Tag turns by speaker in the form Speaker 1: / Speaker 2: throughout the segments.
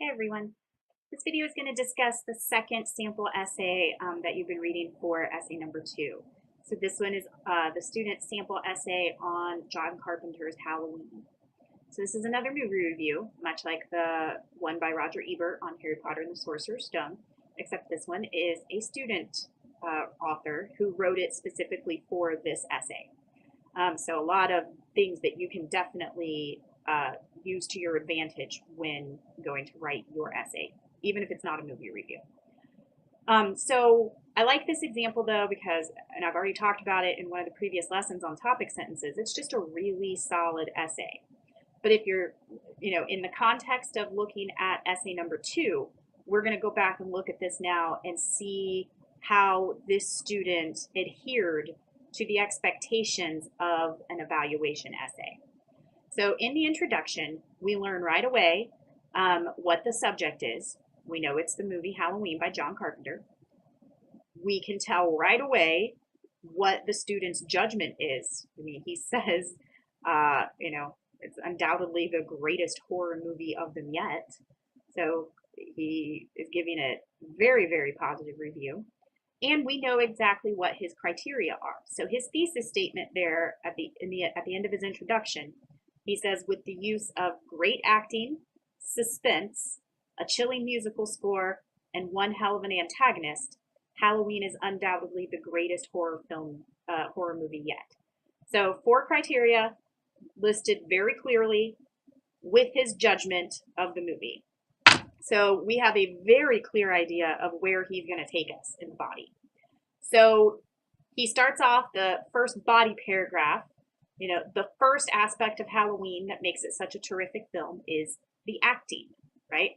Speaker 1: Hey everyone. This video is going to discuss the second sample essay that you've been reading for essay number 2. So this one is the student sample essay on John Carpenter's Halloween. So this is another movie review, much like the one by Roger Ebert on Harry Potter and the Sorcerer's Stone, except this one is a student author who wrote it specifically for this essay. So a lot of things that you can definitely use to your advantage when going to write your essay, even if it's not a movie review. So I like this example though because, and I've already talked about it in one of the previous lessons on topic sentences, it's just a really solid essay. But if you're, in the context of looking at essay number 2, we're going to go back and look at this now and see how this student adhered to the expectations of an evaluation essay. So in the introduction, we learn right away what the subject is. We know it's the movie Halloween by John Carpenter. We can tell right away what the student's judgment is. I mean, he says, it's undoubtedly the greatest horror movie of them yet. So he is giving it very, very positive review. And we know exactly what his criteria are. So his thesis statement there at the end of his introduction, he says, with the use of great acting, suspense, a chilling musical score, and one hell of an antagonist, Halloween is undoubtedly the greatest horror movie yet. So 4 criteria listed very clearly with his judgment of the movie. So we have a very clear idea of where he's going to take us in the body. So he starts off the first body paragraph. The first aspect of Halloween that makes it such a terrific film is the acting, right?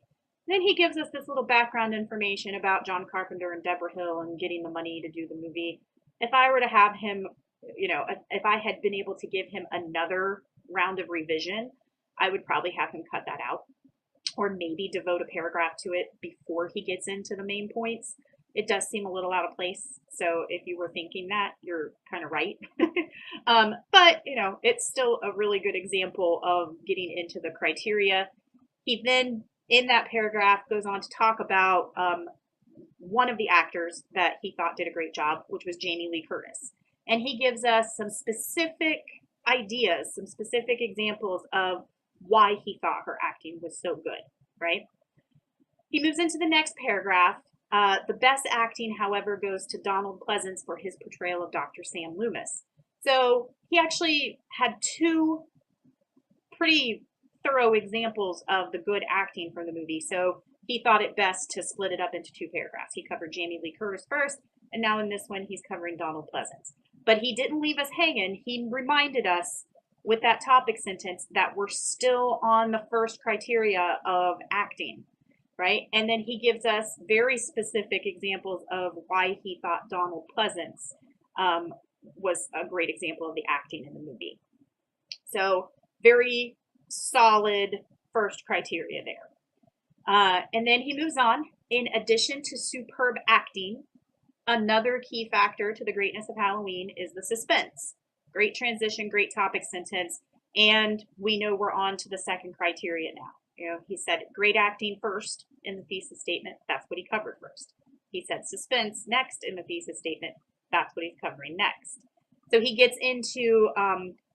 Speaker 1: Then he gives us this little background information about John Carpenter and Deborah Hill and getting the money to do the movie. If I were to have him, if I had been able to give him another round of revision, I would probably have him cut that out, or maybe devote a paragraph to it before he gets into the main points. It does seem a little out of place. So if you were thinking that, you're kind of right. But, it's still a really good example of getting into the criteria. He then, in that paragraph, goes on to talk about one of the actors that he thought did a great job, which was Jamie Lee Curtis. And he gives us some specific ideas, some specific examples of why he thought her acting was so good, right? He moves into the next paragraph. The best acting, however, goes to Donald Pleasence for his portrayal of Dr. Sam Loomis. So he actually had 2 pretty thorough examples of the good acting from the movie. So he thought it best to split it up into 2 paragraphs. He covered Jamie Lee Curtis first, and now in this one, he's covering Donald Pleasence. But he didn't leave us hanging. He reminded us with that topic sentence that we're still on the first criteria of acting, right? And then he gives us very specific examples of why he thought Donald Pleasence was a great example of the acting in the movie. So very solid first criteria there. And then he moves on. In addition to superb acting, another key factor to the greatness of Halloween is the suspense. Great transition, great topic sentence, and we know we're on to the second criteria now. He said great acting first in the thesis statement. That's what he covered first. He said suspense next in the thesis statement. That's what he's covering next. So he gets into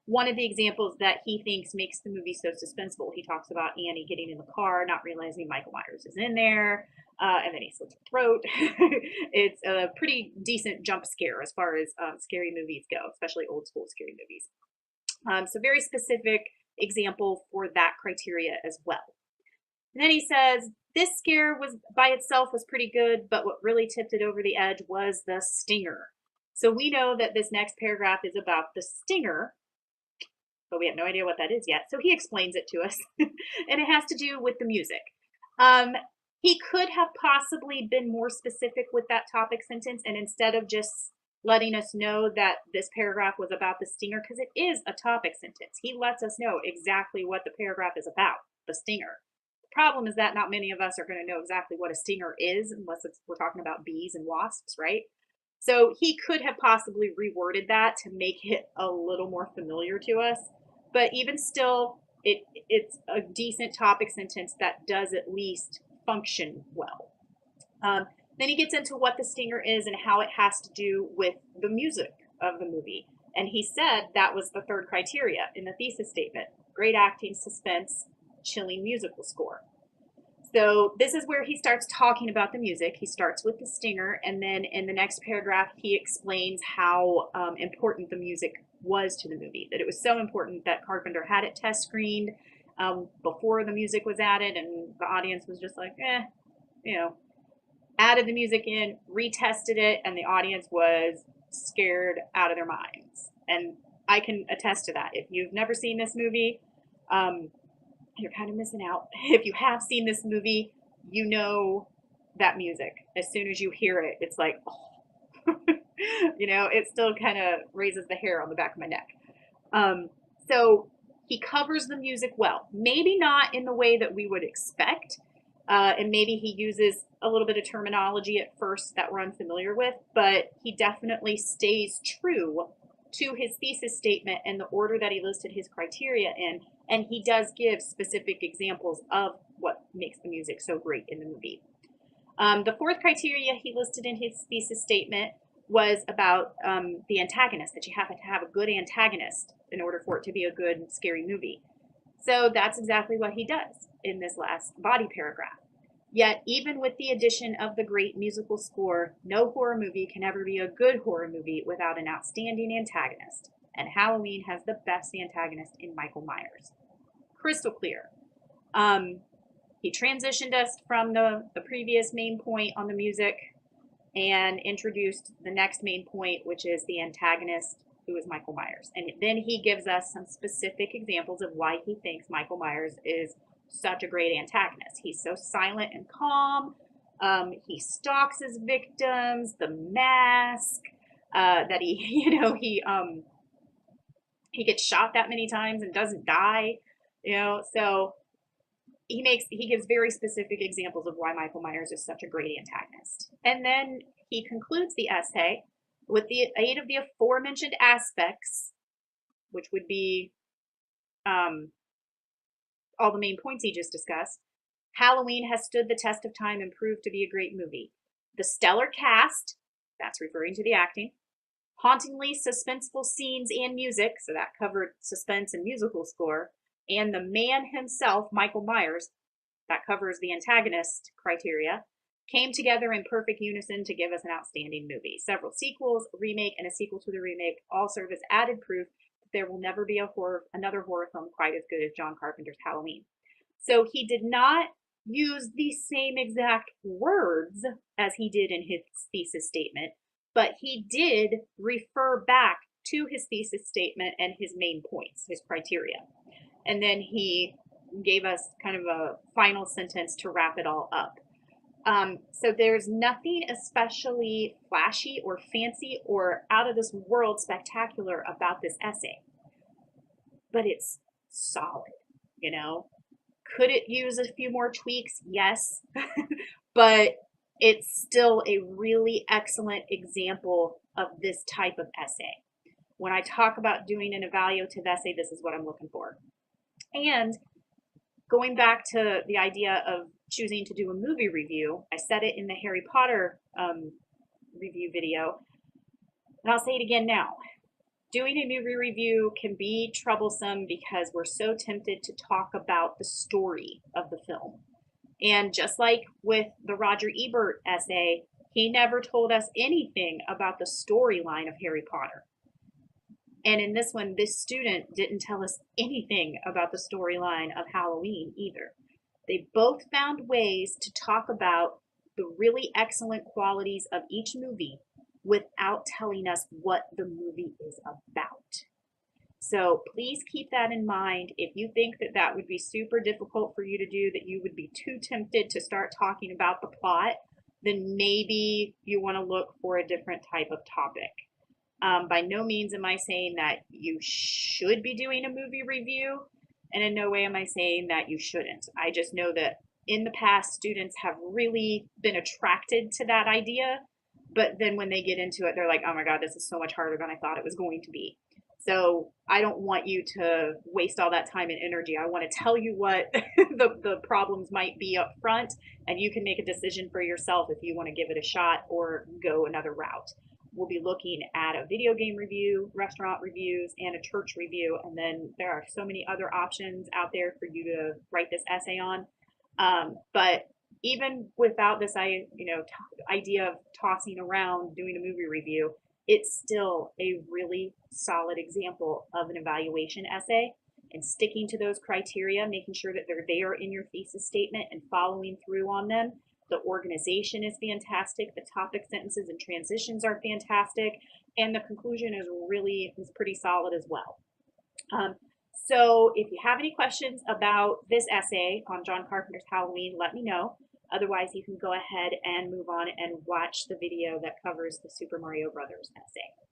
Speaker 1: one of the examples that he thinks makes the movie so suspenseful. He talks about Annie getting in the car, not realizing Michael Myers is in there, and then he slits her throat. It's a pretty decent jump scare as far as scary movies go, especially old school scary movies. So very specific example for that criteria as well. And then he says, this scare was by itself was pretty good, but what really tipped it over the edge was the stinger. So we know that this next paragraph is about the stinger, but we have no idea what that is yet. So he explains it to us, and it has to do with the music. He could have possibly been more specific with that topic sentence, and instead of just letting us know that this paragraph was about the stinger, because it is a topic sentence, he lets us know exactly what the paragraph is about, the stinger. The problem is that not many of us are going to know exactly what a stinger is unless we're talking about bees and wasps, right? So he could have possibly reworded that to make it a little more familiar to us. But even still, it's a decent topic sentence that does at least function well. Then he gets into what the stinger is and how it has to do with the music of the movie. And he said that was the third criteria in the thesis statement: great acting, suspense, chilling musical score. So this is where he starts talking about the music. He starts with the stinger, and then in the next paragraph, he explains how important the music was to the movie, that it was so important that Carpenter had it test screened before the music was added, and the audience was just like, added the music in, retested it, and the audience was scared out of their minds. And I can attest to that. If you've never seen this movie, you're kind of missing out. If you have seen this movie, you know that music. As soon as you hear it, it's like, oh. It still kind of raises the hair on the back of my neck. So he covers the music well. Maybe not in the way that we would expect, and maybe he uses a little bit of terminology at first that we're unfamiliar with, but he definitely stays true to his thesis statement and the order that he listed his criteria in, and he does give specific examples of what makes the music so great in the movie. The fourth criteria he listed in his thesis statement was about the antagonist, that you have to have a good antagonist in order for it to be a good, scary movie. So that's exactly what he does in this last body paragraph. Yet, even with the addition of the great musical score, no horror movie can ever be a good horror movie without an outstanding antagonist. And Halloween has the best antagonist in Michael Myers. Crystal clear. He transitioned us from the previous main point on the music and introduced the next main point, which is the antagonist, who is Michael Myers. And then he gives us some specific examples of why he thinks Michael Myers is such a great antagonist. He's so silent and calm. He stalks his victims. The mask that he gets shot that many times and doesn't die. So he gives very specific examples of why Michael Myers is such a great antagonist. And then he concludes the essay with the aid of the aforementioned aspects, which would be all the main points he just discussed. Halloween has stood the test of time and proved to be a great movie. The stellar cast, that's referring to the acting, hauntingly suspenseful scenes and music, so that covered suspense and musical score, and the man himself, Michael Myers, that covers the antagonist criteria, came together in perfect unison to give us an outstanding movie. Several sequels, a remake, and a sequel to the remake all serve as added proof that there will never be another horror film quite as good as John Carpenter's Halloween. So he did not use the same exact words as he did in his thesis statement, but he did refer back to his thesis statement and his main points, his criteria. And then he gave us kind of a final sentence to wrap it all up. So there's nothing especially flashy or fancy or out of this world spectacular about this essay, but it's solid, Could it use a few more tweaks? Yes, but it's still a really excellent example of this type of essay. When I talk about doing an evaluative essay, this is what I'm looking for. And going back to the idea of choosing to do a movie review, I said it in the Harry Potter review video, and I'll say it again now. Doing a movie review can be troublesome because we're so tempted to talk about the story of the film. And just like with the Roger Ebert essay, he never told us anything about the storyline of Harry Potter. And in this one, this student didn't tell us anything about the storyline of Halloween either. They both found ways to talk about the really excellent qualities of each movie without telling us what the movie is about. So please keep that in mind. If you think that that would be super difficult for you to do, that you would be too tempted to start talking about the plot, then maybe you want to look for a different type of topic. By no means am I saying that you should be doing a movie review, and in no way am I saying that you shouldn't. I just know that in the past, students have really been attracted to that idea, but then when they get into it, they're like, oh my God, this is so much harder than I thought it was going to be. So I don't want you to waste all that time and energy. I want to tell you what the problems might be up front, and you can make a decision for yourself if you want to give it a shot or go another route. We'll be looking at a video game review, restaurant reviews, and a church review, and then there are so many other options out there for you to write this essay on. But even without this, idea of tossing around doing a movie review, it's still a really solid example of an evaluation essay, and sticking to those criteria, making sure that they're there in your thesis statement and following through on them. The organization is fantastic. The topic, sentences, and transitions are fantastic. And the conclusion is pretty solid as well. So if you have any questions about this essay on John Carpenter's Halloween, let me know. Otherwise, you can go ahead and move on and watch the video that covers the Super Mario Brothers essay.